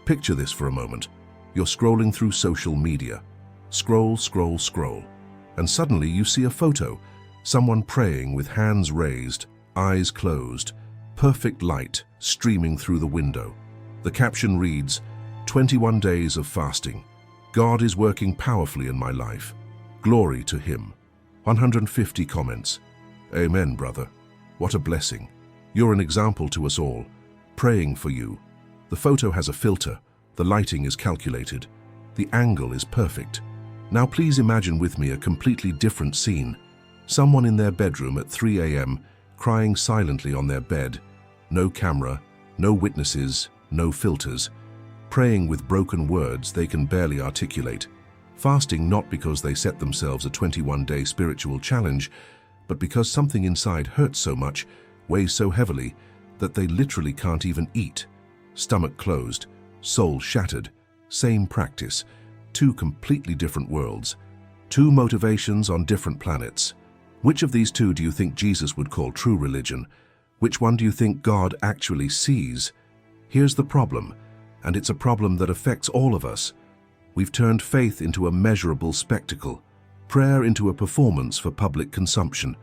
Picture this for a moment. You're scrolling through social media. Scroll, scroll, scroll. And suddenly you see a photo. Someone praying with hands raised, eyes closed, perfect light streaming through the window. The caption reads, 21 days of fasting. God is working powerfully in my life. Glory to Him. 150 comments. Amen, brother. What a blessing. You're an example to us all. Praying for you. The photo has a filter. The lighting is calculated. The angle is perfect. Now please imagine with me a completely different scene. Someone in their bedroom at 3 a.m. crying silently on their bed. No camera, no witnesses, no filters. Praying with broken words they can barely articulate. Fasting not because they set themselves a 21-day spiritual challenge, but because something inside hurts so much, weighs so heavily, that they literally can't even eat. Stomach closed, soul shattered, same practice. Two completely different worlds. Two motivations on different planets. Which of these two do you think Jesus would call true religion? Which one do you think God actually sees? Here's the problem, and it's a problem that affects all of us. We've turned faith into a measurable spectacle, prayer into a performance for public consumption,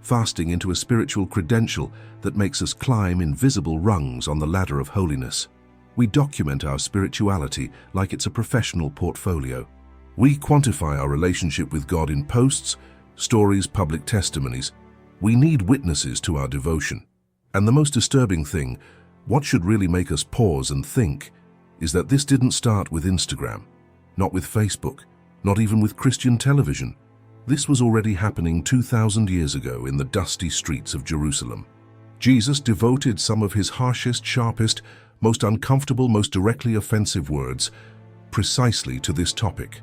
fasting into a spiritual credential that makes us climb invisible rungs on the ladder of holiness. We document our spirituality like it's a professional portfolio. We quantify our relationship with God in posts, stories, public testimonies. We need witnesses to our devotion. And the most disturbing thing, what should really make us pause and think, is that this didn't start with Instagram, not with Facebook, not even with Christian television. This was already happening 2,000 years ago in the dusty streets of Jerusalem. Jesus devoted some of his harshest, sharpest, most uncomfortable, most directly offensive words precisely to this topic,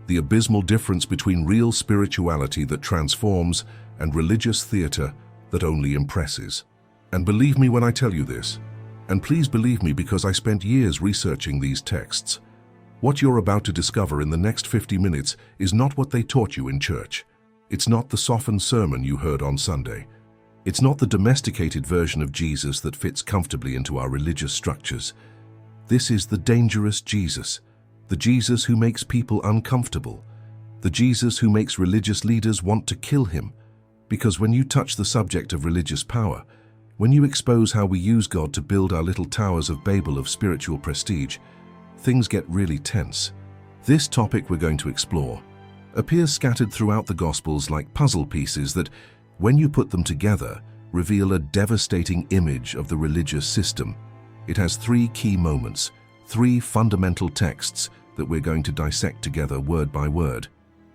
the abysmal difference between real spirituality that transforms and religious theater that only impresses. And believe me when I tell you this, and please believe me because I spent years researching these texts. What you're about to discover in the next 50 minutes is not what they taught you in church. It's not the softened sermon you heard on Sunday. It's not the domesticated version of Jesus that fits comfortably into our religious structures. This is the dangerous Jesus, the Jesus who makes people uncomfortable, the Jesus who makes religious leaders want to kill him. Because when you touch the subject of religious power, when you expose how we use God to build our little towers of Babel of spiritual prestige, things get really tense. This topic we're going to explore appears scattered throughout the Gospels like puzzle pieces that, when you put them together, reveal a devastating image of the religious system. It has three key moments, three fundamental texts that we're going to dissect together word by word.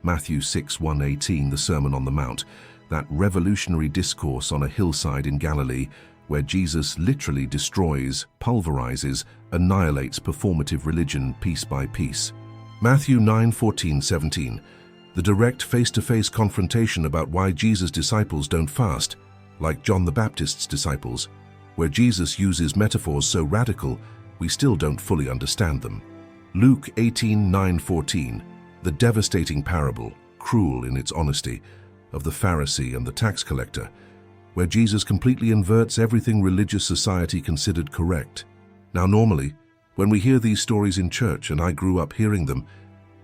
Matthew 6:1-18, the Sermon on the Mount, that revolutionary discourse on a hillside in Galilee where Jesus literally destroys, pulverizes, annihilates performative religion piece by piece. Matthew 9:14-17, the direct face-to-face confrontation about why Jesus' disciples don't fast, like John the Baptist's disciples, where Jesus uses metaphors so radical we still don't fully understand them. Luke 18:9-14, the devastating parable, cruel in its honesty, of the Pharisee and the tax collector, where Jesus completely inverts everything religious society considered correct. Now normally, when we hear these stories in church, and I grew up hearing them,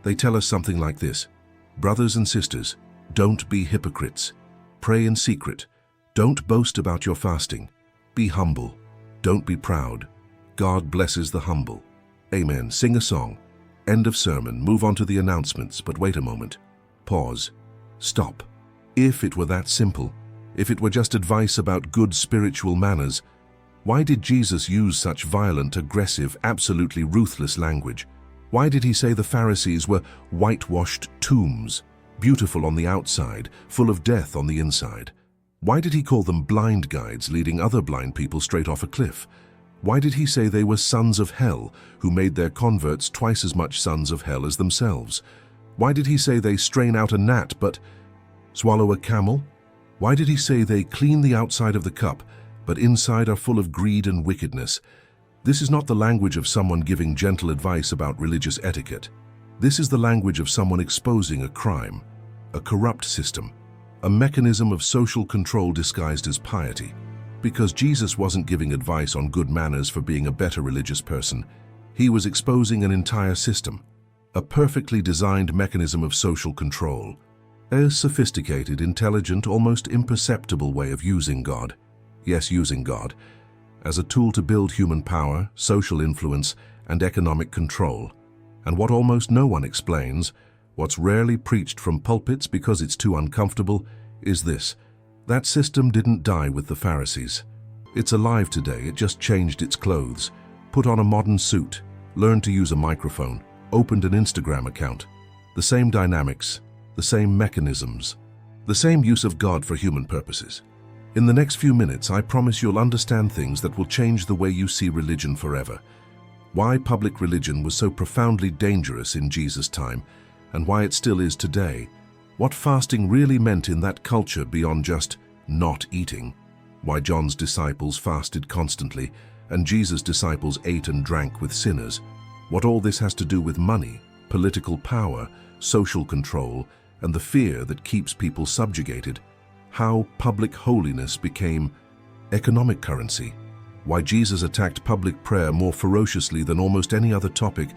they tell us something like this: brothers and sisters, don't be hypocrites. Pray in secret. Don't boast about your fasting. Be humble. Don't be proud. God blesses the humble. Amen. Sing a song. End of sermon. Move on to the announcements, but wait a moment. Pause. Stop. If it were that simple, if it were just advice about good spiritual manners, why did Jesus use such violent, aggressive, absolutely ruthless language? Why did he say the Pharisees were whitewashed tombs, beautiful on the outside, full of death on the inside? Why did he call them blind guides leading other blind people straight off a cliff? Why did he say they were sons of hell, who made their converts twice as much sons of hell as themselves? Why did he say they strain out a gnat but swallow a camel? Why did he say they clean the outside of the cup, but inside are full of greed and wickedness? This is not the language of someone giving gentle advice about religious etiquette. This is the language of someone exposing a crime, a corrupt system, a mechanism of social control disguised as piety. Because Jesus wasn't giving advice on good manners for being a better religious person. He was exposing an entire system, a perfectly designed mechanism of social control, a sophisticated, intelligent, almost imperceptible way of using God, yes, using God, as a tool to build human power, social influence, and economic control. And what almost no one explains, what's rarely preached from pulpits because it's too uncomfortable, is this: that system didn't die with the Pharisees. It's alive today. It just changed its clothes, put on a modern suit, learned to use a microphone, opened an Instagram account. The same dynamics, the same mechanisms, the same use of God for human purposes. In the next few minutes, I promise you'll understand things that will change the way you see religion forever. Why public religion was so profoundly dangerous in Jesus' time, and why it still is today. What fasting really meant in that culture beyond just not eating. Why John's disciples fasted constantly, and Jesus' disciples ate and drank with sinners. What all this has to do with money, political power, social control, and the fear that keeps people subjugated. How public holiness became economic currency. Why Jesus attacked public prayer more ferociously than almost any other topic.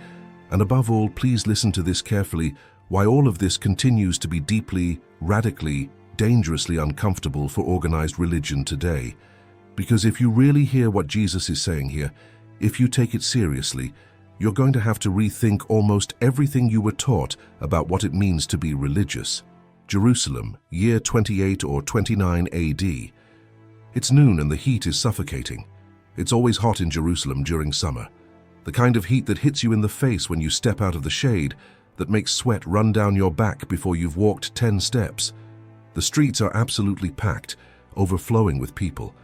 And above all, please listen to this carefully, why all of this continues to be deeply, radically, dangerously uncomfortable for organized religion today. Because if you really hear what Jesus is saying here, if you take it seriously, you're going to have to rethink almost everything you were taught about what it means to be religious. Jerusalem, year 28 or 29 AD. It's noon and the heat is suffocating. It's always hot in Jerusalem during summer. The kind of heat that hits you in the face when you step out of the shade, that makes sweat run down your back before you've walked 10 steps. The streets are absolutely packed, overflowing with people.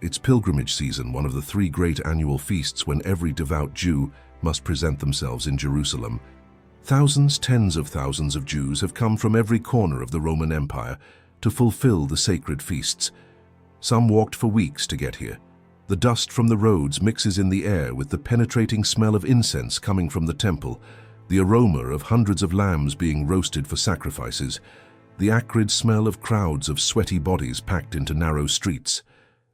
It's pilgrimage season, one of the 3 great annual feasts when every devout Jew must present themselves in Jerusalem. Thousands, tens of thousands of Jews have come from every corner of the Roman Empire to fulfill the sacred feasts. Some walked for weeks to get here. The dust from the roads mixes in the air with the penetrating smell of incense coming from the temple, the aroma of hundreds of lambs being roasted for sacrifices, the acrid smell of crowds of sweaty bodies packed into narrow streets.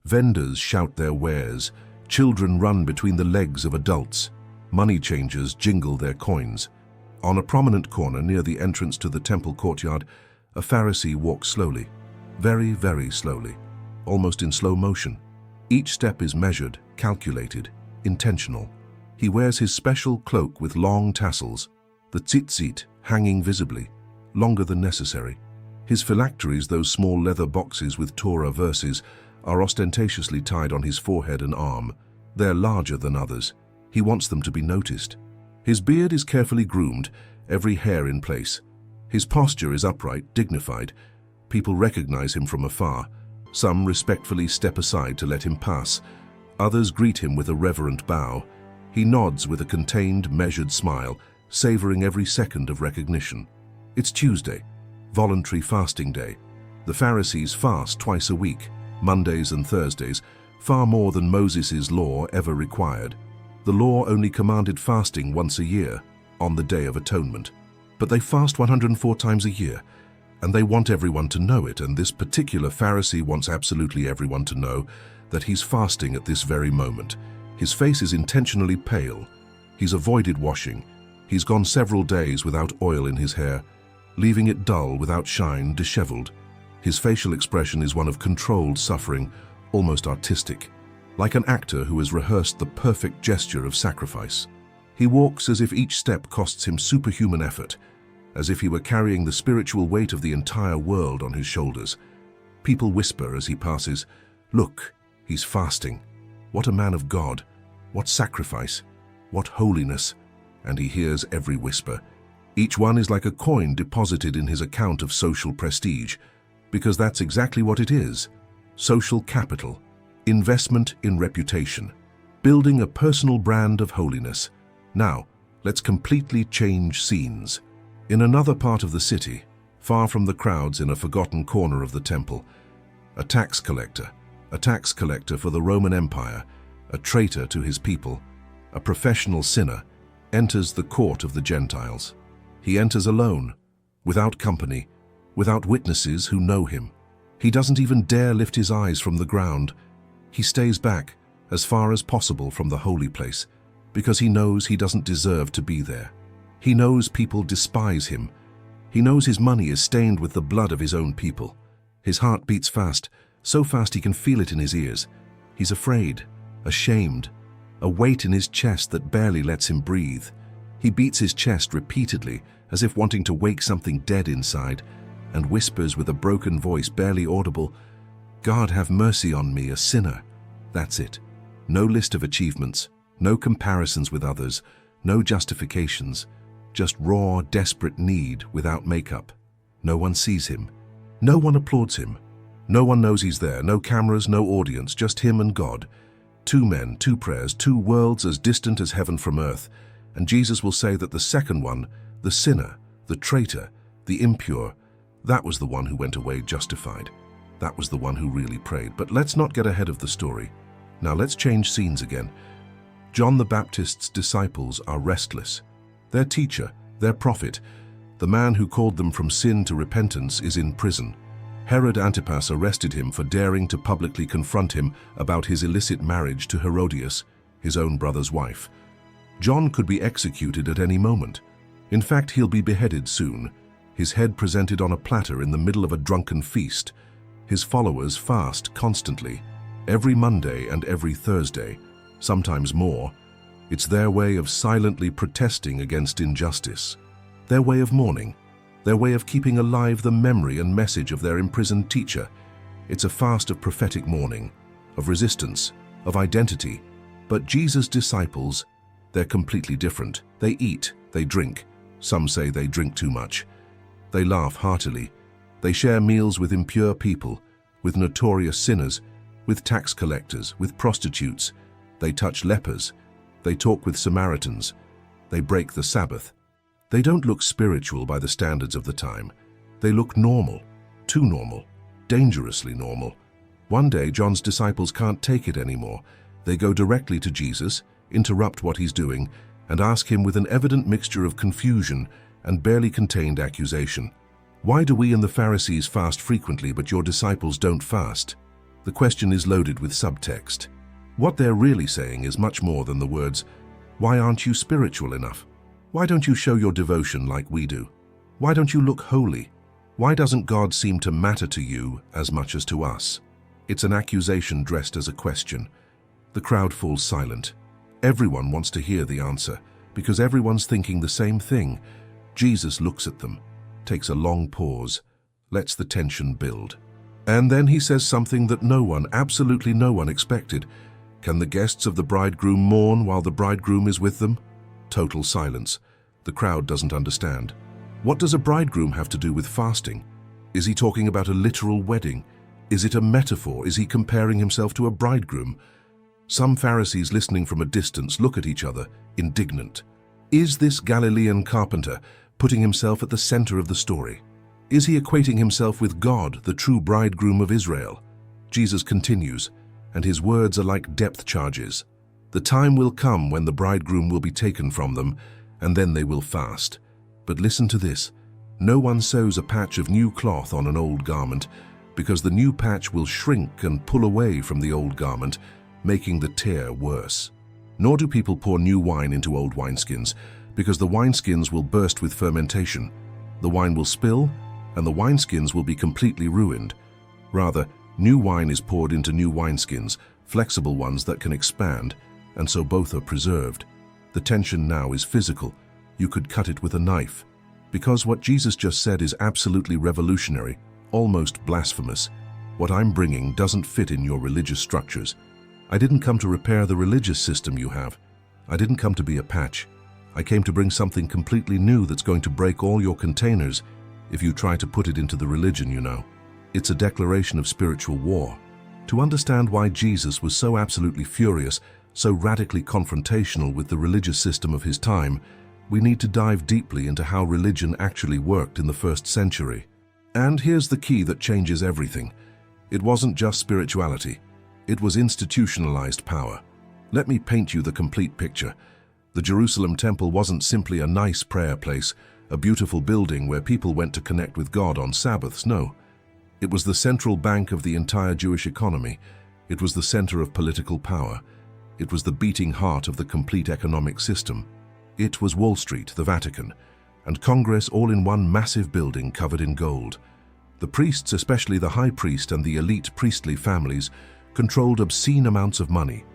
Vendors shout their wares, children run between the legs of adults, money changers jingle their coins. On a prominent corner near the entrance to the temple courtyard, a Pharisee walks slowly, very, very slowly, almost in slow motion. Each step is measured, calculated, intentional. He wears his special cloak with long tassels, the tzitzit hanging visibly, longer than necessary. His phylacteries, those small leather boxes with Torah verses, are ostentatiously tied on his forehead and arm. They're larger than others. He wants them to be noticed. His beard is carefully groomed, every hair in place. His posture is upright, dignified. People recognize him from afar. Some respectfully step aside to let him pass. Others greet him with a reverent bow. He nods with a contained, measured smile, savoring every second of recognition. It's Tuesday, voluntary fasting day. The Pharisees fast twice a week, Mondays and Thursdays, far more than Moses' law ever required. The law only commanded fasting once a year, on the Day of Atonement. But they fast 104 times a year, and they want everyone to know it, and this particular Pharisee wants absolutely everyone to know that he's fasting at this very moment. His face is intentionally pale. He's avoided washing. He's gone several days without oil in his hair, leaving it dull, without shine, disheveled. His facial expression is one of controlled suffering, almost artistic, like an actor who has rehearsed the perfect gesture of sacrifice. He walks as if each step costs him superhuman effort, as if he were carrying the spiritual weight of the entire world on his shoulders. People whisper as he passes, "Look, he's fasting. What a man of God, what sacrifice, what holiness." And he hears every whisper. Each one is like a coin deposited in his account of social prestige, because that's exactly what it is: social capital, investment in reputation, building a personal brand of holiness. Now, let's completely change scenes. In another part of the city, far from the crowds in a forgotten corner of the temple, a tax collector for the Roman Empire, a traitor to his people, a professional sinner, enters the court of the Gentiles. He enters alone, without company, without witnesses who know him. He doesn't even dare lift his eyes from the ground. He stays back, as far as possible from the holy place, because he knows he doesn't deserve to be there. He knows people despise him. He knows his money is stained with the blood of his own people. His heart beats fast, so fast he can feel it in his ears. He's afraid, ashamed, a weight in his chest that barely lets him breathe. He beats his chest repeatedly, as if wanting to wake something dead inside, and whispers with a broken voice barely audible, "God, have mercy on me, a sinner." That's it. No list of achievements, no comparisons with others, no justifications, just raw, desperate need without makeup. No one sees him. No one applauds him. No one knows he's there, no cameras, no audience, just him and God. Two men, two prayers, two worlds as distant as heaven from earth. And Jesus will say that the second one, the sinner, the traitor, the impure, that was the one who went away justified. That was the one who really prayed. But let's not get ahead of the story. Now let's change scenes again. John the Baptist's disciples are restless. Their teacher, their prophet, the man who called them from sin to repentance, is in prison. Herod Antipas arrested him for daring to publicly confront him about his illicit marriage to Herodias, his own brother's wife. John could be executed at any moment. In fact, he'll be beheaded soon, his head presented on a platter in the middle of a drunken feast. His followers fast constantly, every Monday and every Thursday, sometimes more. It's their way of silently protesting against injustice, their way of mourning, their way of keeping alive the memory and message of their imprisoned teacher. It's a fast of prophetic mourning, of resistance, of identity. But Jesus' disciples, they're completely different. They eat, they drink. Some say they drink too much. They laugh heartily. They share meals with impure people, with notorious sinners, with tax collectors, with prostitutes. They touch lepers. They talk with Samaritans. They break the Sabbath. They don't look spiritual by the standards of the time. They look normal, too normal, dangerously normal. One day, John's disciples can't take it anymore. They go directly to Jesus, interrupt what he's doing, and ask him with an evident mixture of confusion and barely contained accusation. "Why do we and the Pharisees fast frequently, but your disciples don't fast?" The question is loaded with subtext. What they're really saying is much more than the words, "Why aren't you spiritual enough? Why don't you show your devotion like we do? Why don't you look holy? Why doesn't God seem to matter to you as much as to us?" It's an accusation dressed as a question. The crowd falls silent. Everyone wants to hear the answer, because everyone's thinking the same thing. Jesus looks at them, takes a long pause, lets the tension build. And then he says something that no one, absolutely no one, expected. Can the guests of the bridegroom mourn while the bridegroom is with them? Total silence. The crowd doesn't understand. What does a bridegroom have to do with fasting? Is he talking about a literal wedding? Is it a metaphor? Is he comparing himself to a bridegroom? Some Pharisees listening from a distance look at each other, indignant. Is this Galilean carpenter putting himself at the center of the story? Is he equating himself with God, the true bridegroom of Israel? Jesus continues, and his words are like depth charges. The time will come when the bridegroom will be taken from them, and then they will fast. But listen to this. No one sews a patch of new cloth on an old garment, because the new patch will shrink and pull away from the old garment, making the tear worse. Nor do people pour new wine into old wineskins, because the wineskins will burst with fermentation. The wine will spill, and the wineskins will be completely ruined. Rather, new wine is poured into new wineskins, flexible ones that can expand, and so both are preserved. The tension now is physical. You could cut it with a knife. Because what Jesus just said is absolutely revolutionary, almost blasphemous. What I'm bringing doesn't fit in your religious structures. I didn't come to repair the religious system you have. I didn't come to be a patch. I came to bring something completely new that's going to break all your containers if you try to put it into the religion you know. It's a declaration of spiritual war. To understand why Jesus was so absolutely furious, so radically confrontational with the religious system of his time, we need to dive deeply into how religion actually worked in the first century. And here's the key that changes everything. It wasn't just spirituality. It was institutionalized power. Let me paint you the complete picture. The Jerusalem temple wasn't simply a nice prayer place, a beautiful building where people went to connect with God on Sabbaths. No. It was the central bank of the entire Jewish economy. It was the center of political power. It was the beating heart of the complete economic system. It was Wall Street, the Vatican, and Congress all in one massive building covered in gold. The priests, especially the high priest and the elite priestly families, controlled obscene amounts of money.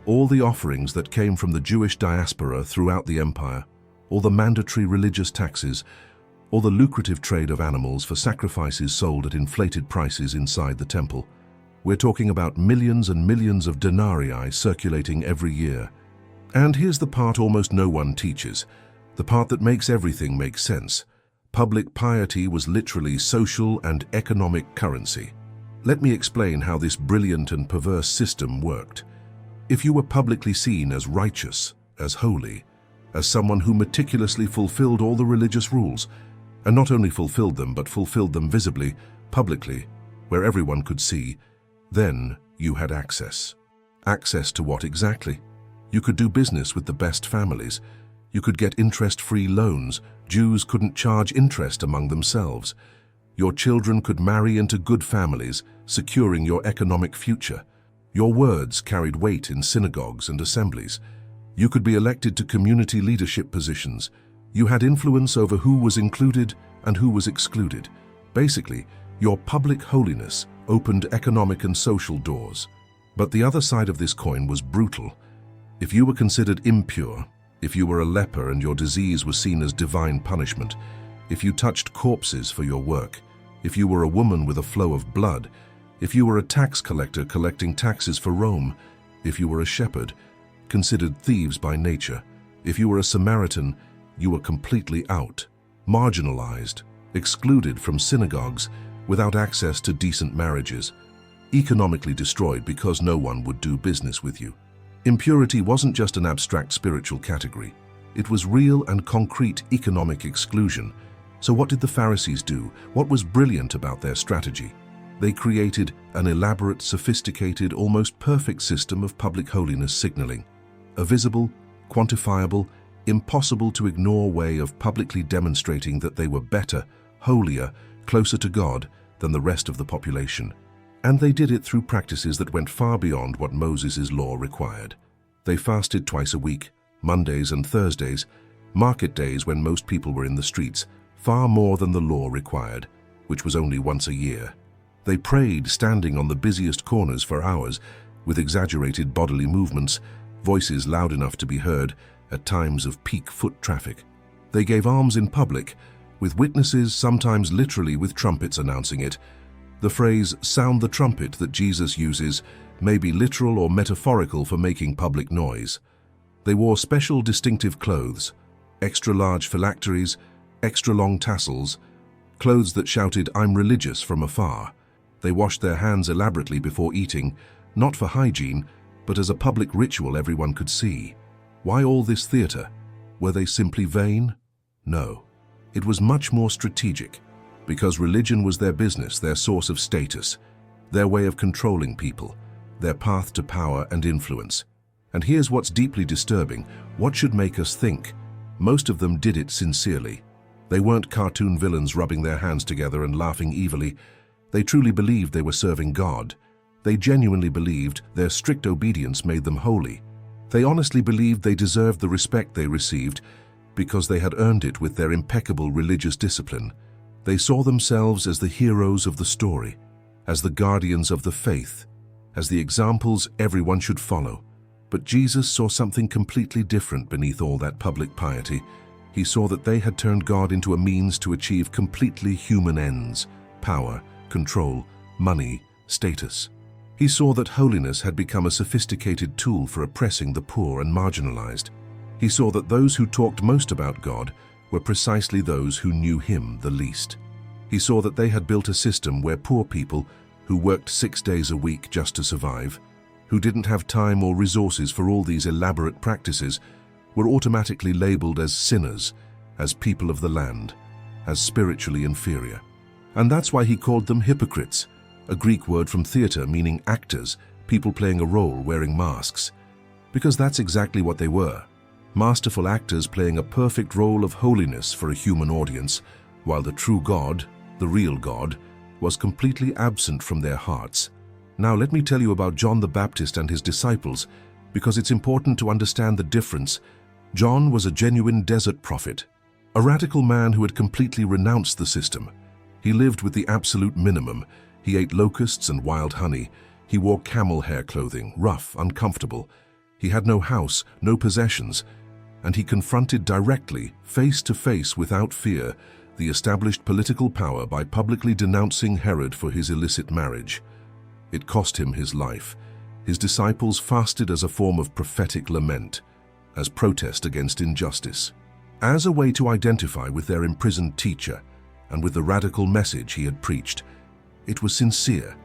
All the offerings that came from the Jewish diaspora throughout the empire, all the mandatory religious taxes, all the lucrative trade of animals for sacrifices sold at inflated prices inside the temple. We're talking about millions and millions of denarii circulating every year. And here's the part almost no one teaches, the part that makes everything make sense. Public piety was literally social and economic currency. Let me explain how this brilliant and perverse system worked. If you were publicly seen as righteous, as holy, as someone who meticulously fulfilled all the religious rules, and not only fulfilled them but fulfilled them visibly, publicly, where everyone could see, then you had access. Access to what exactly? You could do business with the best families. You could get interest-free loans. Jews couldn't charge interest among themselves. Your children could marry into good families, securing your economic future. Your words carried weight in synagogues and assemblies. You could be elected to community leadership positions. You had influence over who was included and who was excluded. Basically, your public holiness opened economic and social doors. But the other side of this coin was brutal. If you were considered impure, if you were a leper and your disease was seen as divine punishment, if you touched corpses for your work, if you were a woman with a flow of blood, if you were a tax collector collecting taxes for Rome, if you were a shepherd, considered thieves by nature, if you were a Samaritan, you were completely out, marginalized, excluded from synagogues, without access to decent marriages, economically destroyed because no one would do business with you. Impurity wasn't just an abstract spiritual category. It was real and concrete economic exclusion. So what did the Pharisees do? What was brilliant about their strategy? They created an elaborate, sophisticated, almost perfect system of public holiness signaling. A visible, quantifiable, impossible to ignore way of publicly demonstrating that they were better, holier, closer to God than the rest of the population. And they did it through practices that went far beyond what Moses' law required. They fasted twice a week, Mondays and Thursdays, market days when most people were in the streets, far more than the law required, which was only once a year. They prayed standing on the busiest corners for hours, with exaggerated bodily movements, voices loud enough to be heard at times of peak foot traffic. They gave alms in public, with witnesses, sometimes literally with trumpets announcing it. The phrase, "sound the trumpet," that Jesus uses may be literal or metaphorical for making public noise. They wore special distinctive clothes, extra-large phylacteries, extra-long tassels, clothes that shouted, "I'm religious," from afar. They washed their hands elaborately before eating, not for hygiene, but as a public ritual everyone could see. Why all this theater? Were they simply vain? No. It was much more strategic, because religion was their business, their source of status, their way of controlling people, their path to power and influence. And here's what's deeply disturbing. What should make us think? Most of them did it sincerely. They weren't cartoon villains rubbing their hands together and laughing evilly. They truly believed they were serving God. They genuinely believed their strict obedience made them holy. They honestly believed they deserved the respect they received because they had earned it with their impeccable religious discipline. They saw themselves as the heroes of the story, as the guardians of the faith, as the examples everyone should follow. But Jesus saw something completely different beneath all that public piety. He saw that they had turned God into a means to achieve completely human ends: power, control, money, status. He saw that holiness had become a sophisticated tool for oppressing the poor and marginalized. He saw that those who talked most about God were precisely those who knew Him the least. He saw that they had built a system where poor people, who worked 6 days a week just to survive, who didn't have time or resources for all these elaborate practices, were automatically labeled as sinners, as people of the land, as spiritually inferior. And that's why He called them hypocrites, a Greek word from theater meaning actors, people playing a role wearing masks. Because that's exactly what they were. Masterful actors playing a perfect role of holiness for a human audience, while the true God, the real God, was completely absent from their hearts. Now let me tell you about John the Baptist and his disciples, because it's important to understand the difference. John was a genuine desert prophet, a radical man who had completely renounced the system. He lived with the absolute minimum. He ate locusts and wild honey. He wore camel hair clothing, rough, uncomfortable. He had no house, no possessions, and he confronted directly, face to face without fear, the established political power by publicly denouncing Herod for his illicit marriage. It cost him his life. His disciples fasted as a form of prophetic lament, as protest against injustice, as a way to identify with their imprisoned teacher and with the radical message he had preached. It was sincere,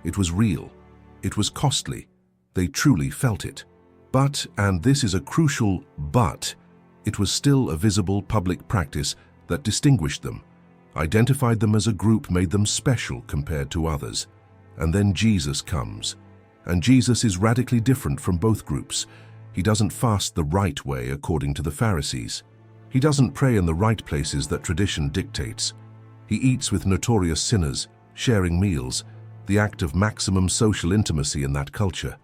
it was real, it was costly. They truly felt it. But, and this is a crucial but, it was still a visible public practice that distinguished them, identified them as a group, made them special compared to others. And then Jesus comes. And Jesus is radically different from both groups. He doesn't fast the right way according to the Pharisees. He doesn't pray in the right places that tradition dictates. He eats with notorious sinners, sharing meals, the act of maximum social intimacy in that culture.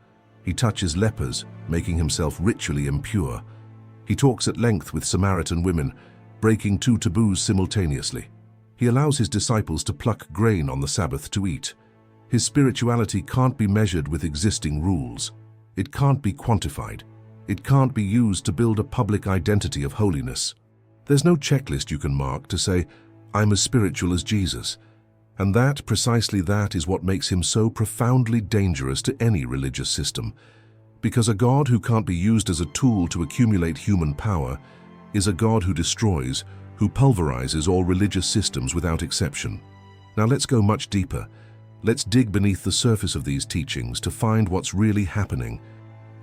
He touches lepers, making himself ritually impure. He talks at length with Samaritan women, breaking two taboos simultaneously. He allows his disciples to pluck grain on the Sabbath to eat. His spirituality can't be measured with existing rules. It can't be quantified. It can't be used to build a public identity of holiness. There's no checklist you can mark to say, I'm as spiritual as Jesus. And that, precisely that, is what makes him so profoundly dangerous to any religious system. Because a God who can't be used as a tool to accumulate human power is a God who destroys, who pulverizes all religious systems without exception. Now let's go much deeper. Let's dig beneath the surface of these teachings to find what's really happening.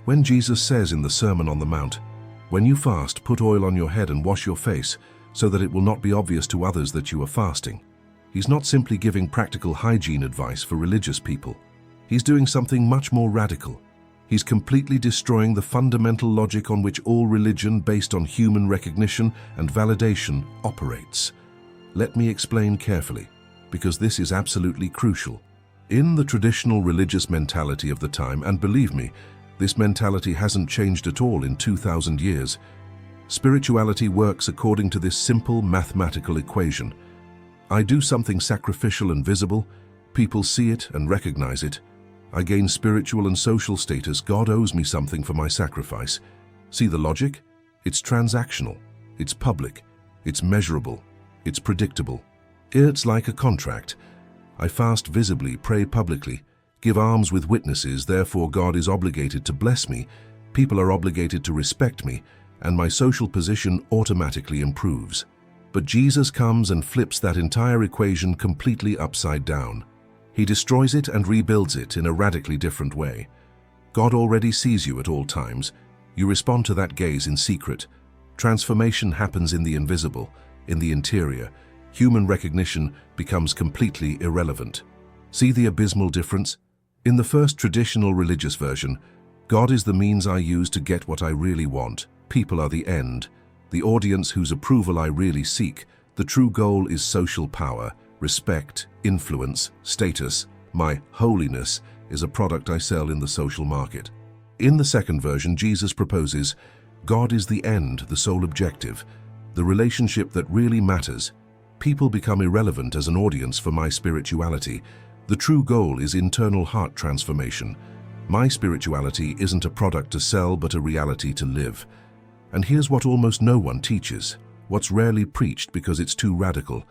When Jesus says in the Sermon on the Mount, "When you fast, put oil on your head and wash your face, so that it will not be obvious to others that you are fasting," he's not simply giving practical hygiene advice for religious people. He's doing something much more radical. He's completely destroying the fundamental logic on which all religion based on human recognition and validation operates. Let me explain carefully, because this is absolutely crucial. In the traditional religious mentality of the time, and believe me, this mentality hasn't changed at all in 2,000 years, spirituality works according to this simple mathematical equation. I do something sacrificial and visible, people see it and recognize it. I gain spiritual and social status, God owes me something for my sacrifice. See the logic? It's transactional, it's public, it's measurable, it's predictable. It's like a contract. I fast visibly, pray publicly, give alms with witnesses, therefore God is obligated to bless me, people are obligated to respect me, and my social position automatically improves. But Jesus comes and flips that entire equation completely upside down. He destroys it and rebuilds it in a radically different way. God already sees you at all times. You respond to that gaze in secret. Transformation happens in the invisible, in the interior. Human recognition becomes completely irrelevant. See the abysmal difference? In the first traditional religious version, God is the means I use to get what I really want. People are the end, the audience whose approval I really seek. The true goal is social power, respect, influence, status. My holiness is a product I sell in the social market. In the second version, Jesus proposes, God is the end, the sole objective, the relationship that really matters. People become irrelevant as an audience for my spirituality. The true goal is internal heart transformation. My spirituality isn't a product to sell, but a reality to live. And here's what almost no one teaches, what's rarely preached because it's too radical.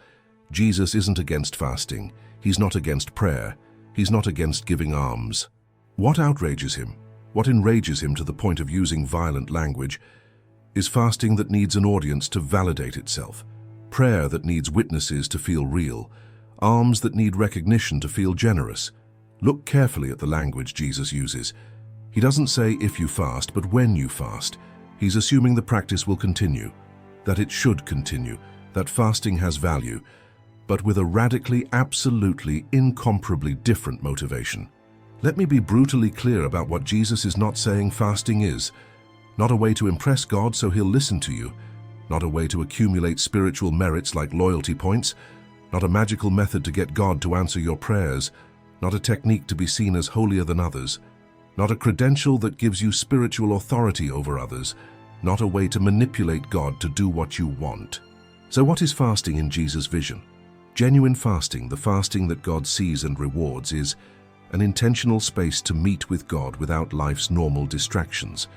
Jesus isn't against fasting. He's not against prayer. He's not against giving alms. What outrages him, what enrages him to the point of using violent language, is fasting that needs an audience to validate itself, prayer that needs witnesses to feel real, alms that need recognition to feel generous. Look carefully at the language Jesus uses. He doesn't say if you fast, but when you fast. He's assuming the practice will continue, that it should continue, that fasting has value, but with a radically, absolutely, incomparably different motivation. Let me be brutally clear about what Jesus is not saying fasting is. Not a way to impress God so he'll listen to you. Not a way to accumulate spiritual merits like loyalty points. Not a magical method to get God to answer your prayers. Not a technique to be seen as holier than others. not a credential that gives you spiritual authority over others, not a way to manipulate God to do what you want. So what is fasting in Jesus' vision? Genuine fasting, the fasting that God sees and rewards, is an intentional space to meet with God without life's normal distractions,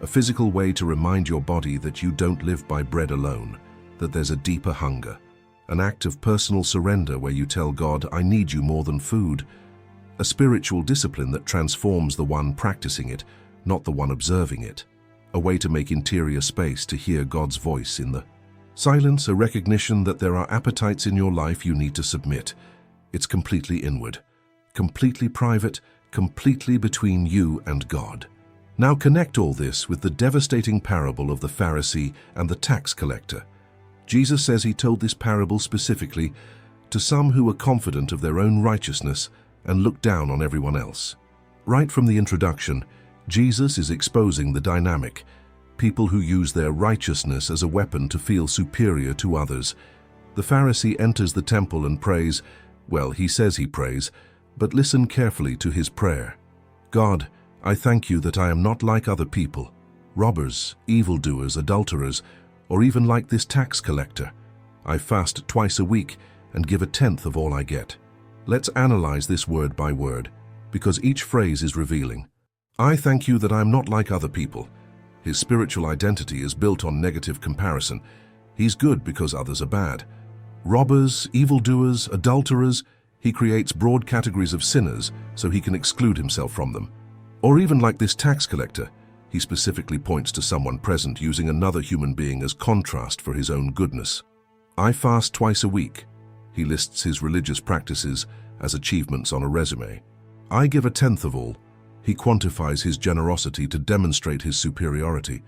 a physical way to remind your body that you don't live by bread alone, that there's a deeper hunger, an act of personal surrender where you tell God, I need you more than food, a spiritual discipline that transforms the one practicing it, not the one observing it, a way to make interior space to hear God's voice in the silence, a recognition that there are appetites in your life you need to submit. It's completely inward, completely private, completely between you and God. Now connect all this with the devastating parable of the Pharisee and the tax collector. Jesus says he told this parable specifically to some who were confident of their own righteousness and looked down on everyone else. Right from the introduction, Jesus is exposing the dynamic. People who use their righteousness as a weapon to feel superior to others. The Pharisee enters the temple and prays. Well, he says he prays, but listen carefully to his prayer. God, I thank you that I am not like other people, robbers, evildoers, adulterers, or even like this tax collector. I fast twice a week and give a tenth of all I get. Let's analyze this word by word, because each phrase is revealing. I thank you that I am not like other people. His spiritual identity is built on negative comparison. He's good because others are bad. Robbers, evildoers, adulterers, he creates broad categories of sinners so he can exclude himself from them. Or even like this tax collector, he specifically points to someone present using another human being as contrast for his own goodness. I fast twice a week. He lists his religious practices as achievements on a resume. I give a tenth of all. He quantifies his generosity to demonstrate his superiority.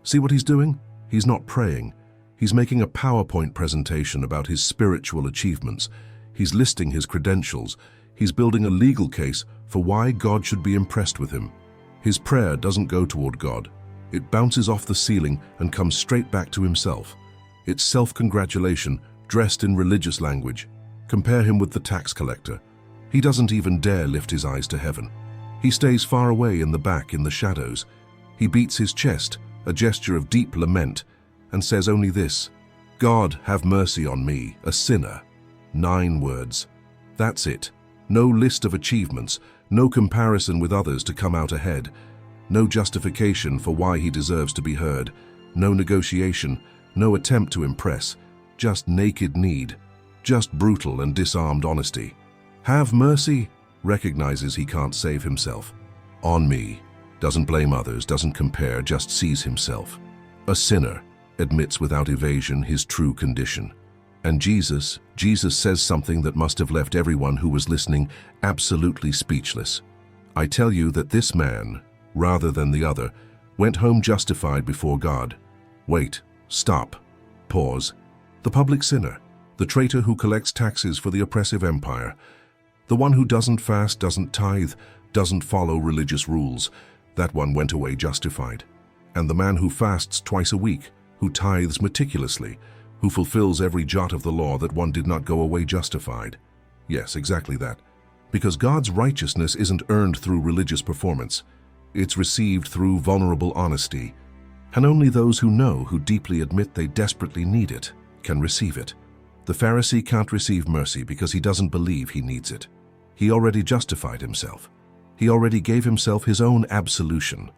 See what he's doing? He's not praying. He's making a PowerPoint presentation about his spiritual achievements. He's listing his credentials. He's building a legal case for why God should be impressed with him. His prayer doesn't go toward God. It bounces off the ceiling and comes straight back to himself. It's self-congratulation dressed in religious language. Compare him with the tax collector. He doesn't even dare lift his eyes to heaven. He stays far away in the back in the shadows. He beats his chest, a gesture of deep lament, and says only this, God, have mercy on me, a sinner. 9 words. That's it. No list of achievements, no comparison with others to come out ahead, no justification for why he deserves to be heard, no negotiation, no attempt to impress, just naked need, just brutal and disarmed honesty. Have mercy, recognizes he can't save himself. On me, doesn't blame others, doesn't compare, just sees himself. A sinner, admits without evasion his true condition. And Jesus says something that must have left everyone who was listening absolutely speechless. I tell you that this man, rather than the other, went home justified before God. Wait, stop, pause. The public sinner, the traitor who collects taxes for the oppressive empire, the one who doesn't fast, doesn't tithe, doesn't follow religious rules, that one went away justified. And the man who fasts twice a week, who tithes meticulously, who fulfills every jot of the law, that one did not go away justified. Yes, exactly that. Because God's righteousness isn't earned through religious performance. It's received through vulnerable honesty. And only those who know, who deeply admit they desperately need it, can receive it. The Pharisee can't receive mercy because he doesn't believe he needs it. He already justified himself. He already gave himself his own absolution.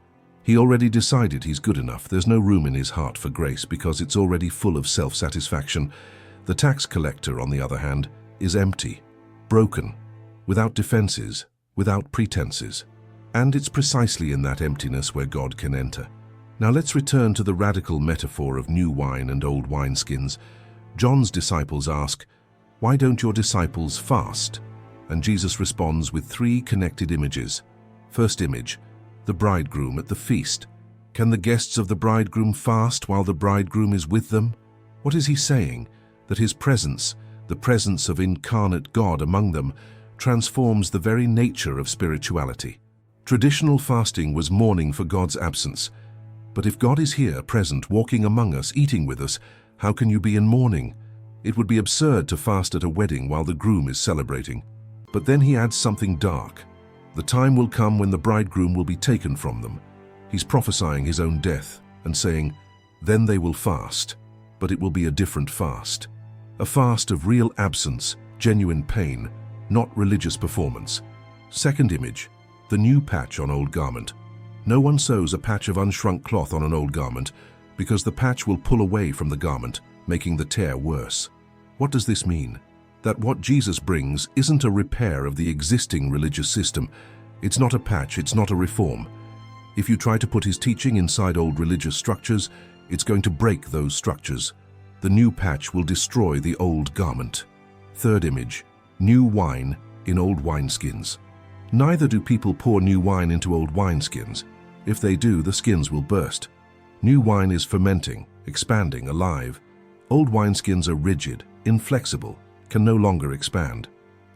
He already decided he's good enough. There's no room in his heart for grace because it's already full of self-satisfaction. The tax collector, on the other hand, is empty, broken, without defenses, without pretenses. And it's precisely in that emptiness where God can enter. Now let's return to the radical metaphor of new wine and old wineskins. John's disciples ask, "Why don't your disciples fast?" And Jesus responds with 3 connected images. First image, the bridegroom at the feast. Can the guests of the bridegroom fast while the bridegroom is with them? What is he saying? That his presence, the presence of incarnate God among them, transforms the very nature of spirituality. Traditional fasting was mourning for God's absence. But if God is here, present, walking among us, eating with us, how can you be in mourning? It would be absurd to fast at a wedding while the groom is celebrating. But then he adds something dark. The time will come when the bridegroom will be taken from them. He's prophesying his own death and saying, then they will fast, but it will be a different fast. A fast of real absence, genuine pain, not religious performance. Second image, the new patch on old garment. No one sews a patch of unshrunk cloth on an old garment because the patch will pull away from the garment, making the tear worse. What does this mean? That what Jesus brings isn't a repair of the existing religious system. It's not a patch, it's not a reform. If you try to put his teaching inside old religious structures, it's going to break those structures. The new patch will destroy the old garment. Third image, new wine in old wineskins. Neither do people pour new wine into old wineskins. If they do, the skins will burst. New wine is fermenting, expanding, alive. Old wineskins are rigid, inflexible, can no longer expand.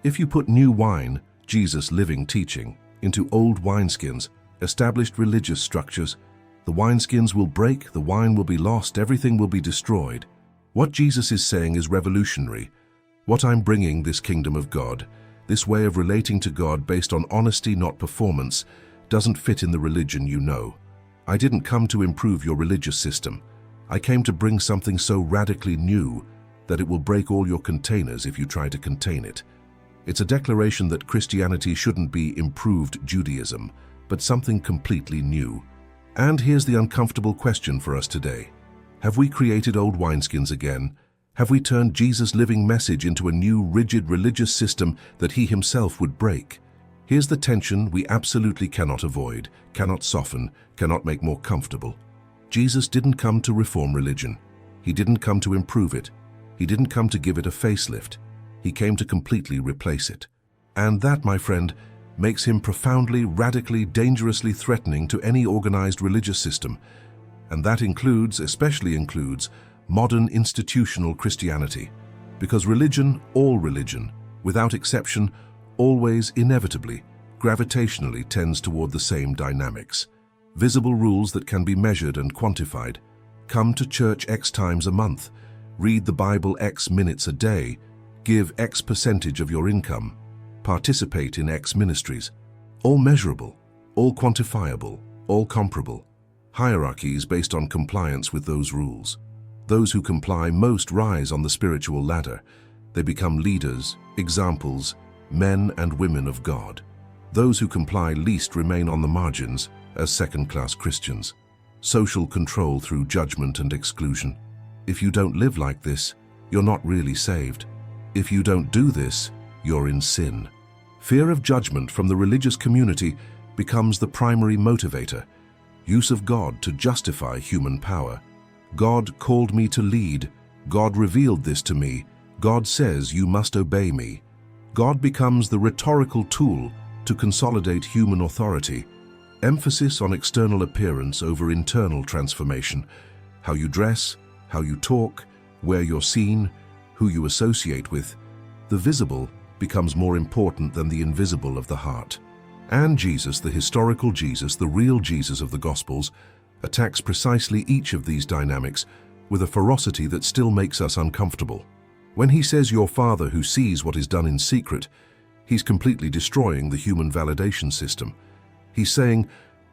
If you put new wine, Jesus' living teaching, into old wineskins, established religious structures, the wineskins will break, the wine will be lost, everything will be destroyed. What Jesus is saying is revolutionary. What I'm bringing, this kingdom of God, this way of relating to God based on honesty, not performance, doesn't fit in the religion you know. I didn't come to improve your religious system. I came to bring something so radically new that it will break all your containers if you try to contain it. It's a declaration that Christianity shouldn't be improved Judaism, but something completely new. And here's the uncomfortable question for us today. Have we created old wineskins again? Have we turned Jesus' living message into a new, rigid religious system that he himself would break? Here's the tension we absolutely cannot avoid, cannot soften, cannot make more comfortable. Jesus didn't come to reform religion. He didn't come to improve it. He didn't come to give it a facelift. He came to completely replace it. And that, my friend, makes him profoundly, radically, dangerously threatening to any organized religious system. And that includes, especially includes, modern institutional Christianity. Because religion, all religion, without exception, always, inevitably, gravitationally tends toward the same dynamics. Visible rules that can be measured and quantified. Come to church X times a month. Read the Bible X minutes a day. Give X percentage of your income. Participate in X ministries. All measurable, all quantifiable, all comparable. Hierarchies based on compliance with those rules. Those who comply most rise on the spiritual ladder. They become leaders, examples, men and women of God. Those who comply least remain on the margins as second-class Christians. Social control through judgment and exclusion. If you don't live like this, you're not really saved. If you don't do this, you're in sin. Fear of judgment from the religious community becomes the primary motivator. Use of God to justify human power. God called me to lead. God revealed this to me. God says you must obey me. God becomes the rhetorical tool to consolidate human authority. Emphasis on external appearance over internal transformation. How you dress, how you talk, where you're seen, who you associate with. The visible becomes more important than the invisible of the heart. And Jesus, the historical Jesus, the real Jesus of the Gospels, attacks precisely each of these dynamics with a ferocity that still makes us uncomfortable. When he says your Father who sees what is done in secret, he's completely destroying the human validation system. He's saying,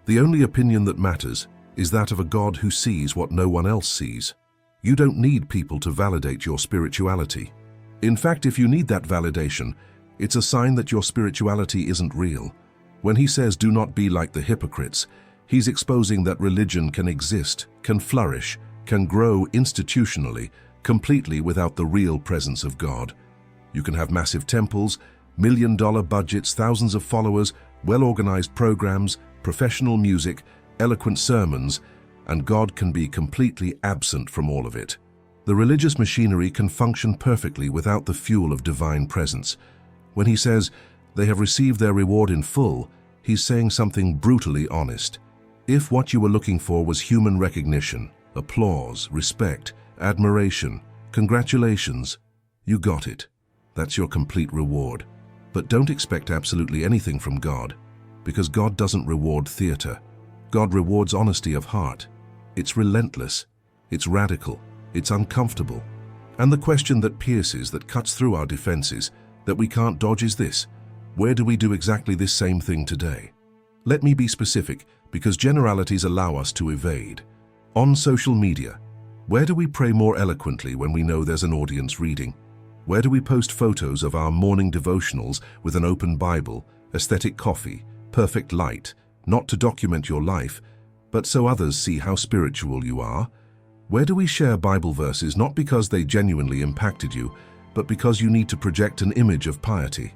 the only opinion that matters is that of a God who sees what no one else sees. You don't need people to validate your spirituality. In fact, if you need that validation, it's a sign that your spirituality isn't real. When he says do not be like the hypocrites, he's exposing that religion can exist, can flourish, can grow institutionally, completely without the real presence of God. You can have massive temples, million-dollar budgets, thousands of followers, well-organized programs, professional music, eloquent sermons, and God can be completely absent from all of it. The religious machinery can function perfectly without the fuel of divine presence. When he says they have received their reward in full, he's saying something brutally honest. If what you were looking for was human recognition, applause, respect, admiration, congratulations, you got it. That's your complete reward. But don't expect absolutely anything from God, because God doesn't reward theater. God rewards honesty of heart. It's relentless, it's radical, it's uncomfortable. And the question that pierces, that cuts through our defenses, that we can't dodge is this: Where do we do exactly this same thing today? Let me be specific, because generalities allow us to evade. On social media, where do we pray more eloquently when we know there's an audience reading? Where do we post photos of our morning devotionals with an open Bible, aesthetic coffee, perfect light, not to document your life, but so others see how spiritual you are? Where do we share Bible verses not because they genuinely impacted you, but because you need to project an image of piety?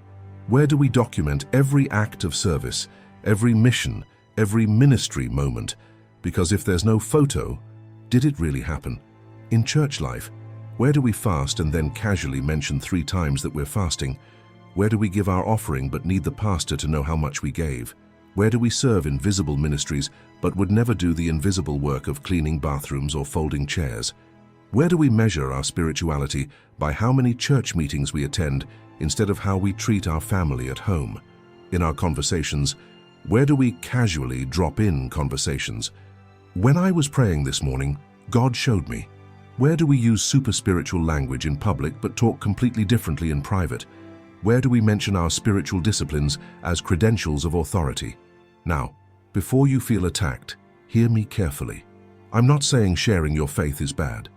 Where do we document every act of service, every mission, every ministry moment? Because if there's no photo, did it really happen? In church life, where do we fast and then casually mention 3 times that we're fasting? Where do we give our offering but need the pastor to know how much we gave? Where do we serve in visible ministries but would never do the invisible work of cleaning bathrooms or folding chairs? Where do we measure our spirituality by how many church meetings we attend instead of how we treat our family at home? In our conversations, where do we casually drop in conversations? When I was praying this morning, God showed me. Where do we use super spiritual language in public but talk completely differently in private? Where do we mention our spiritual disciplines as credentials of authority? Now, before you feel attacked, hear me carefully. I'm not saying sharing your faith is bad.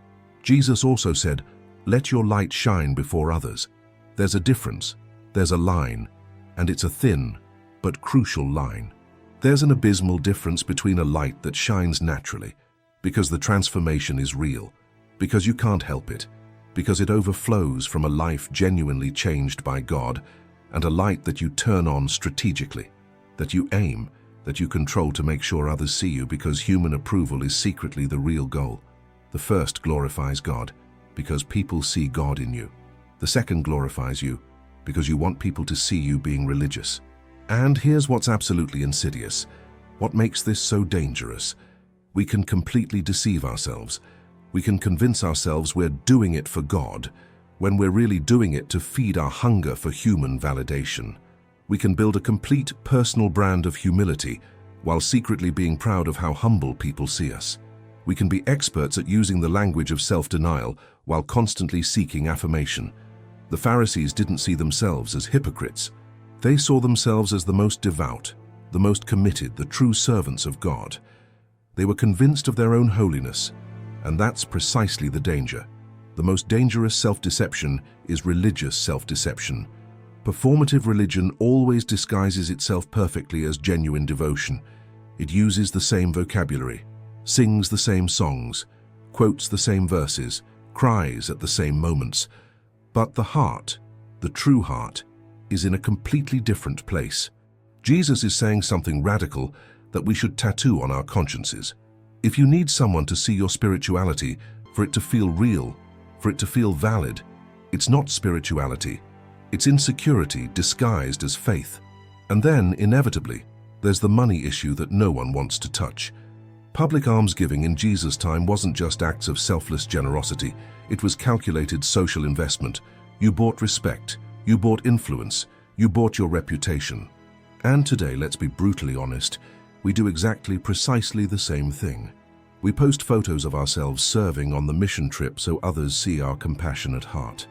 Jesus also said, "Let your light shine before others." There's a difference, there's a line, and it's a thin but crucial line. There's an abysmal difference between a light that shines naturally, because the transformation is real, because you can't help it, because it overflows from a life genuinely changed by God, and a light that you turn on strategically, that you aim, that you control to make sure others see you, because human approval is secretly the real goal. The first glorifies God, because people see God in you. The second glorifies you, because you want people to see you being religious. And here's what's absolutely insidious. What makes this so dangerous? We can completely deceive ourselves. We can convince ourselves we're doing it for God, when we're really doing it to feed our hunger for human validation. We can build a complete personal brand of humility, while secretly being proud of how humble people see us. We can be experts at using the language of self-denial, while constantly seeking affirmation. The Pharisees didn't see themselves as hypocrites. They saw themselves as the most devout, the most committed, the true servants of God. They were convinced of their own holiness, and that's precisely the danger. The most dangerous self-deception is religious self-deception. Performative religion always disguises itself perfectly as genuine devotion. It uses the same vocabulary, sings the same songs, quotes the same verses, cries at the same moments. But the heart, the true heart, is in a completely different place. Jesus is saying something radical that we should tattoo on our consciences. If you need someone to see your spirituality, for it to feel real, for it to feel valid, it's not spirituality. It's insecurity disguised as faith. And then, inevitably, there's the money issue that no one wants to touch. Public almsgiving in Jesus' time wasn't just acts of selfless generosity. It was calculated social investment. You bought respect, you bought influence, you bought your reputation. And today, let's be brutally honest, we do precisely the same thing. We post photos of ourselves serving on the mission trip so others see our compassionate heart.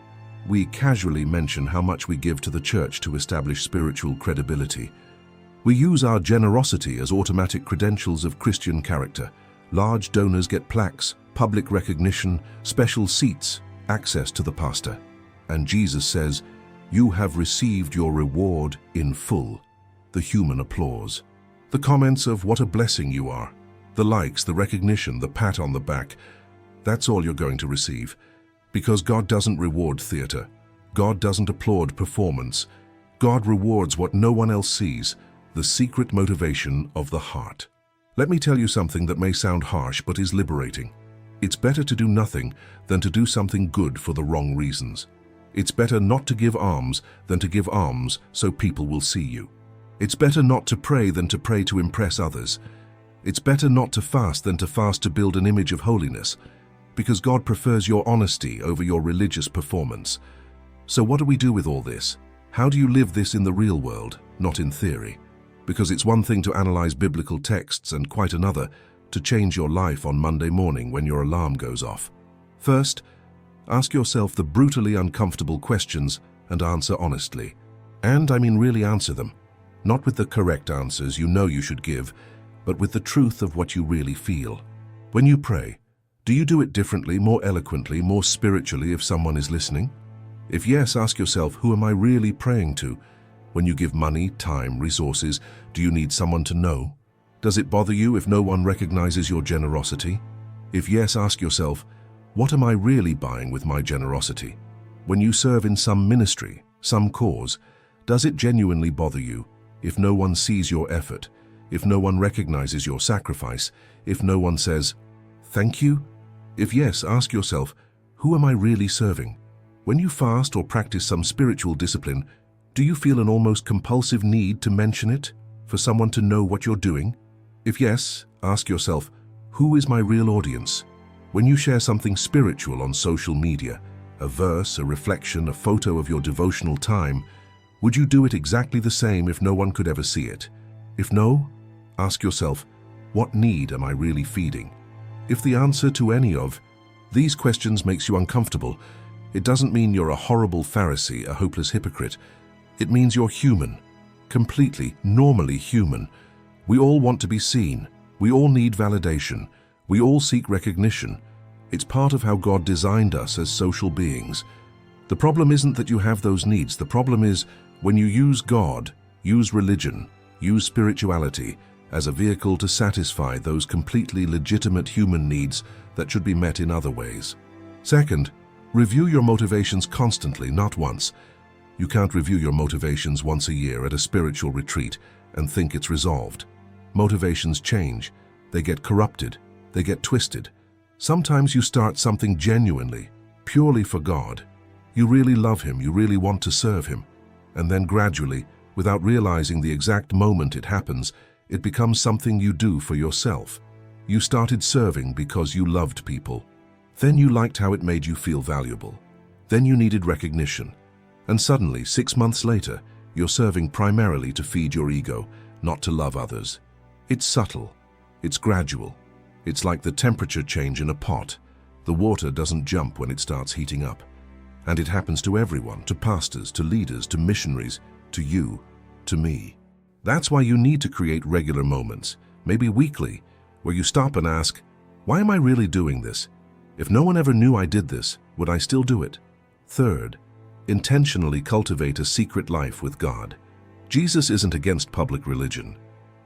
We casually mention how much we give to the church to establish spiritual credibility. We use our generosity as automatic credentials of Christian character. Large donors get plaques, public recognition, special seats, access to the pastor. And Jesus says, "You have received your reward in full." The human applause. The comments of "what a blessing you are." The likes, the recognition, the pat on the back. That's all you're going to receive. Because God doesn't reward theater. God doesn't applaud performance. God rewards what no one else sees, the secret motivation of the heart. Let me tell you something that may sound harsh but is liberating. It's better to do nothing than to do something good for the wrong reasons. It's better not to give alms than to give alms so people will see you. It's better not to pray than to pray to impress others. It's better not to fast than to fast to build an image of holiness, because God prefers your honesty over your religious performance. So what do we do with all this? How do you live this in the real world, not in theory? Because it's one thing to analyze biblical texts and quite another to change your life on Monday morning when your alarm goes off. First, ask yourself the brutally uncomfortable questions and answer honestly. And I mean really answer them. Not with the correct answers you know you should give, but with the truth of what you really feel. When you pray, do you do it differently, more eloquently, more spiritually if someone is listening? If yes, ask yourself, who am I really praying to? When you give money, time, resources, do you need someone to know? Does it bother you if no one recognizes your generosity? If yes, ask yourself, what am I really buying with my generosity? When you serve in some ministry, some cause, does it genuinely bother you if no one sees your effort, if no one recognizes your sacrifice, if no one says, thank you? If yes, ask yourself, who am I really serving? When you fast or practice some spiritual discipline, do you feel an almost compulsive need to mention it, for someone to know what you're doing? If yes, ask yourself, who is my real audience? When you share something spiritual on social media, a verse, a reflection, a photo of your devotional time, would you do it exactly the same if no one could ever see it? If no, ask yourself, what need am I really feeding? If the answer to any of these questions makes you uncomfortable, it doesn't mean you're a horrible Pharisee, a hopeless hypocrite. It means you're human, completely, normally human. We all want to be seen. We all need validation. We all seek recognition. It's part of how God designed us as social beings. The problem isn't that you have those needs. The problem is when you use God, use religion, use spirituality as a vehicle to satisfy those completely legitimate human needs that should be met in other ways. Second, review your motivations constantly, not once. You can't review your motivations once a year at a spiritual retreat and think it's resolved. Motivations change. They get corrupted. They get twisted. Sometimes you start something genuinely, purely for God. You really love Him, you really want to serve Him. And then gradually, without realizing the exact moment it happens, it becomes something you do for yourself. You started serving because you loved people. Then you liked how it made you feel valuable. Then you needed recognition. And suddenly, 6 months later, you're serving primarily to feed your ego, not to love others. It's subtle. It's gradual. It's like the temperature change in a pot. The water doesn't jump when it starts heating up. And it happens to everyone, to pastors, to leaders, to missionaries, to you, to me. That's why you need to create regular moments, maybe weekly, where you stop and ask, why am I really doing this? If no one ever knew I did this, would I still do it? Third, intentionally cultivate a secret life with God. Jesus isn't against public religion.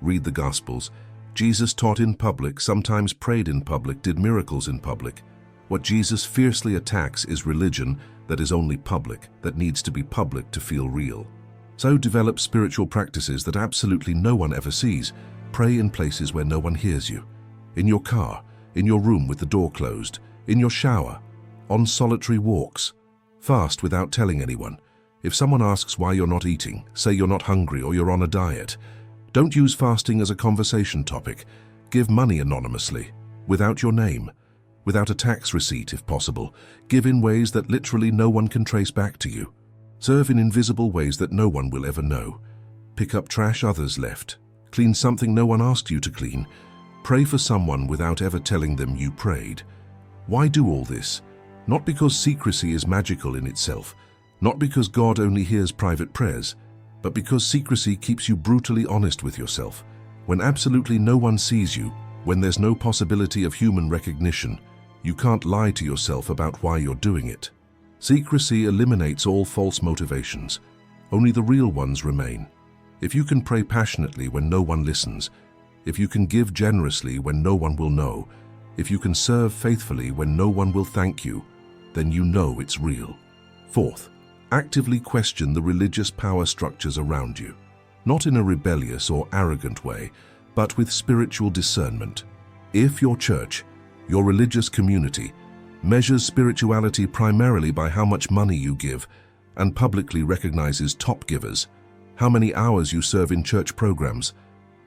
Read the Gospels. Jesus taught in public, sometimes prayed in public, did miracles in public. What Jesus fiercely attacks is religion that is only public, that needs to be public to feel real. So develop spiritual practices that absolutely no one ever sees. Pray in places where no one hears you. In your car, in your room with the door closed, in your shower, on solitary walks. Fast without telling anyone. If someone asks why you're not eating, say you're not hungry or you're on a diet. Don't use fasting as a conversation topic. Give money anonymously, without your name, without a tax receipt if possible. Give in ways that literally no one can trace back to you. Serve in invisible ways that no one will ever know. Pick up trash others left. Clean something no one asked you to clean. Pray for someone without ever telling them you prayed. Why do all this? Not because secrecy is magical in itself, not because God only hears private prayers, but because secrecy keeps you brutally honest with yourself. When absolutely no one sees you, when there's no possibility of human recognition, you can't lie to yourself about why you're doing it. Secrecy eliminates all false motivations. Only the real ones remain. If you can pray passionately when no one listens, if you can give generously when no one will know, if you can serve faithfully when no one will thank you, then you know it's real. Fourth, actively question the religious power structures around you. Not in a rebellious or arrogant way, but with spiritual discernment. If your church, your religious community, measures spirituality primarily by how much money you give and publicly recognizes top givers, how many hours you serve in church programs,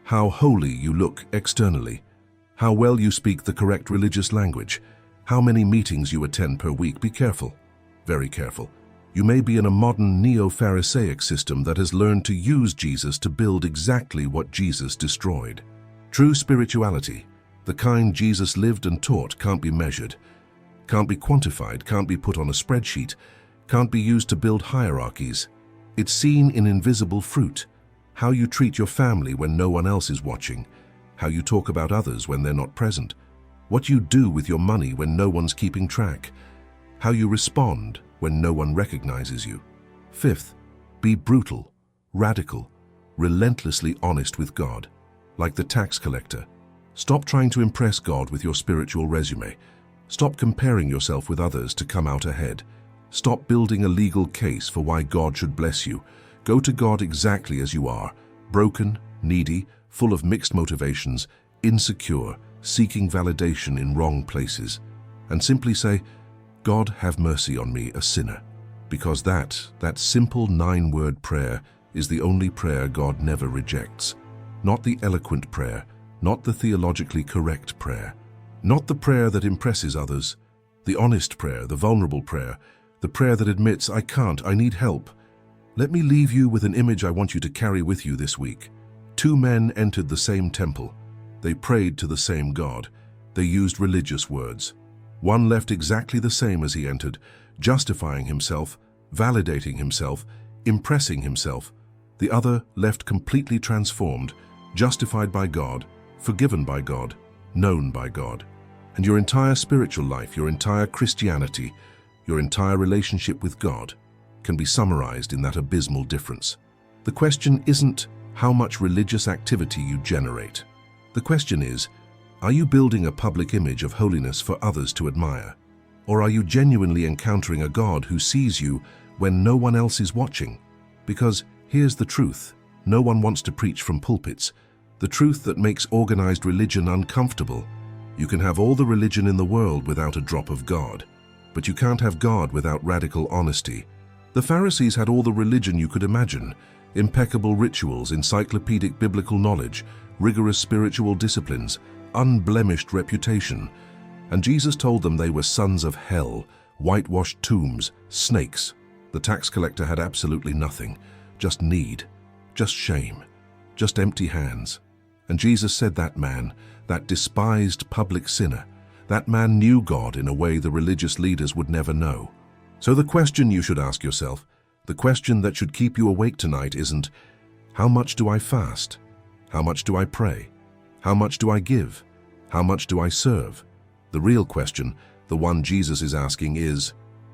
how holy you look externally, how well you speak the correct religious language, how many meetings you attend per week, be careful, very careful. You may be in a modern neo-Pharisaic system that has learned to use Jesus to build exactly what Jesus destroyed. True spirituality, the kind Jesus lived and taught, can't be measured, can't be quantified, can't be put on a spreadsheet, can't be used to build hierarchies. It's seen in invisible fruit, how you treat your family when no one else is watching, how you talk about others when they're not present, what you do with your money when no one's keeping track, how you respond when no one recognizes you. Fifth, be brutal, radical, relentlessly honest with God. Like the tax collector, stop trying to impress God with your spiritual resume. Stop comparing yourself with others to come out ahead. Stop building a legal case for why God should bless you. Go to God exactly as you are, broken, needy, full of mixed motivations, insecure, seeking validation in wrong places, and simply say, God, have mercy on me, a sinner. Because that simple 9-word prayer is the only prayer God never rejects. Not the eloquent prayer, not the theologically correct prayer, not the prayer that impresses others, the honest prayer, the vulnerable prayer, the prayer that admits, I can't, I need help. Let me leave you with an image I want you to carry with you this week. 2 men entered the same temple. They prayed to the same God. They used religious words. One left exactly the same as he entered, justifying himself, validating himself, impressing himself. The other left completely transformed, justified by God, forgiven by God, known by God. And your entire spiritual life, your entire Christianity, your entire relationship with God can be summarized in that abysmal difference. The question isn't how much religious activity you generate. The question is, are you building a public image of holiness for others to admire? Or are you genuinely encountering a God who sees you when no one else is watching? Because here's the truth. No one wants to preach from pulpits. The truth that makes organized religion uncomfortable. You can have all the religion in the world without a drop of God. But you can't have God without radical honesty. The Pharisees had all the religion you could imagine. Impeccable rituals, encyclopedic biblical knowledge, rigorous spiritual disciplines, unblemished reputation. And Jesus told them they were sons of hell, whitewashed tombs, snakes. The tax collector had absolutely nothing, just need, just shame, just empty hands. And Jesus said that man, that despised public sinner, that man knew God in a way the religious leaders would never know. So the question you should ask yourself, the question that should keep you awake tonight isn't, how much do I fast? How much do I pray? How much do I give? How much do I serve? The real question, the one Jesus is asking is,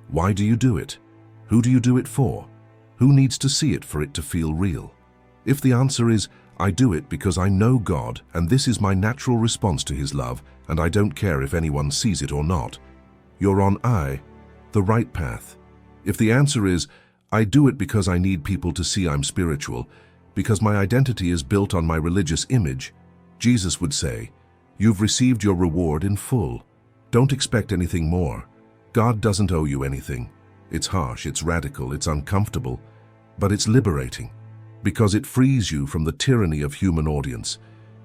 why do you do it? Who do you do it for? Who needs to see it for it to feel real? If the answer is, I do it because I know God and this is my natural response to His love and I don't care if anyone sees it or not, you're on the right path. If the answer is, I do it because I need people to see I'm spiritual, because my identity is built on my religious image, Jesus would say, you've received your reward in full. Don't expect anything more. God doesn't owe you anything. It's harsh, it's radical, it's uncomfortable, but it's liberating, because it frees you from the tyranny of human audience.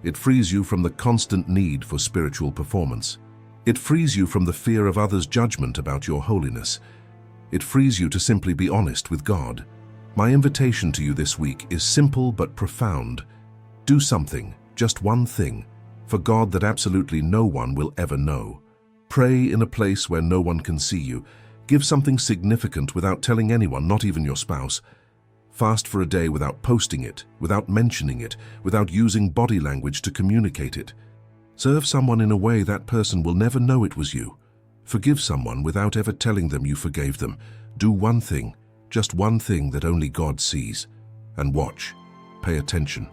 It frees you from the constant need for spiritual performance. It frees you from the fear of others' judgment about your holiness. It frees you to simply be honest with God. My invitation to you this week is simple but profound. Do something, just one thing, for God that absolutely no one will ever know. Pray in a place where no one can see you. Give something significant without telling anyone, not even your spouse. Fast for a day without posting it, without mentioning it, without using body language to communicate it. Serve someone in a way that person will never know it was you. Forgive someone without ever telling them you forgave them. Do one thing, just one thing that only God sees. And watch. Pay attention.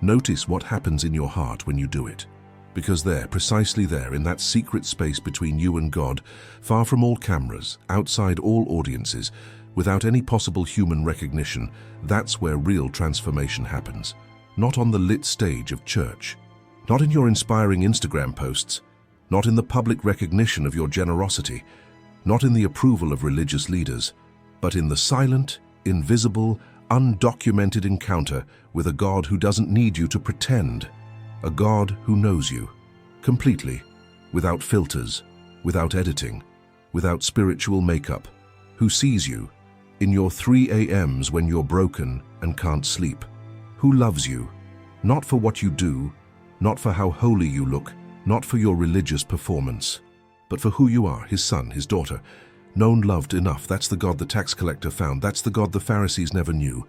Notice what happens in your heart when you do it. Because there, precisely there, in that secret space between you and God, far from all cameras, outside all audiences, without any possible human recognition, that's where real transformation happens. Not on the lit stage of church. Not in your inspiring Instagram posts. Not in the public recognition of your generosity. Not in the approval of religious leaders. But in the silent, invisible, undocumented encounter with a God who doesn't need you to pretend. A God who knows you, completely, without filters, without editing, without spiritual makeup, who sees you in your 3 a.m.s when you're broken and can't sleep, who loves you, not for what you do, not for how holy you look, not for your religious performance, but for who you are, His son, His daughter, Known, loved, enough. That's the God the tax collector found. That's the God the Pharisees never knew.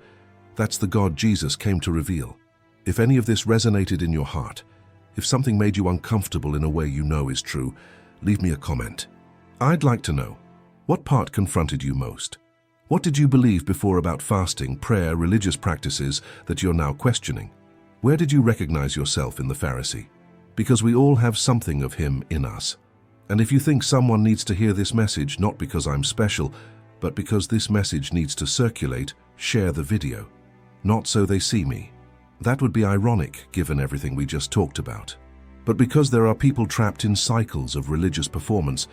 That's the God Jesus came to reveal. If any of this resonated in your heart, if something made you uncomfortable in a way you know is true, leave me a comment. I'd like to know, what part confronted you most? What did you believe before about fasting, prayer, religious practices that you're now questioning? Where did you recognize yourself in the Pharisee? Because we all have something of him in us. And if you think someone needs to hear this message, not because I'm special, but because this message needs to circulate, share the video. Not so they see me. That would be ironic, given everything we just talked about. But because there are people trapped in cycles of religious performance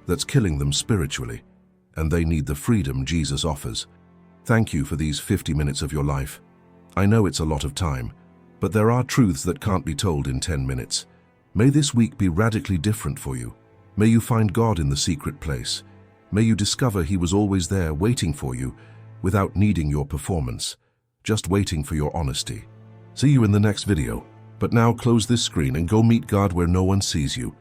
that's killing them spiritually, and they need the freedom Jesus offers. Thank you for these 50 minutes of your life. I know it's a lot of time, but there are truths that can't be told in 10 minutes. May this week be radically different for you. May you find God in the secret place. May you discover He was always there waiting for you without needing your performance, just waiting for your honesty. See you in the next video. But now close this screen and go meet God where no one sees you.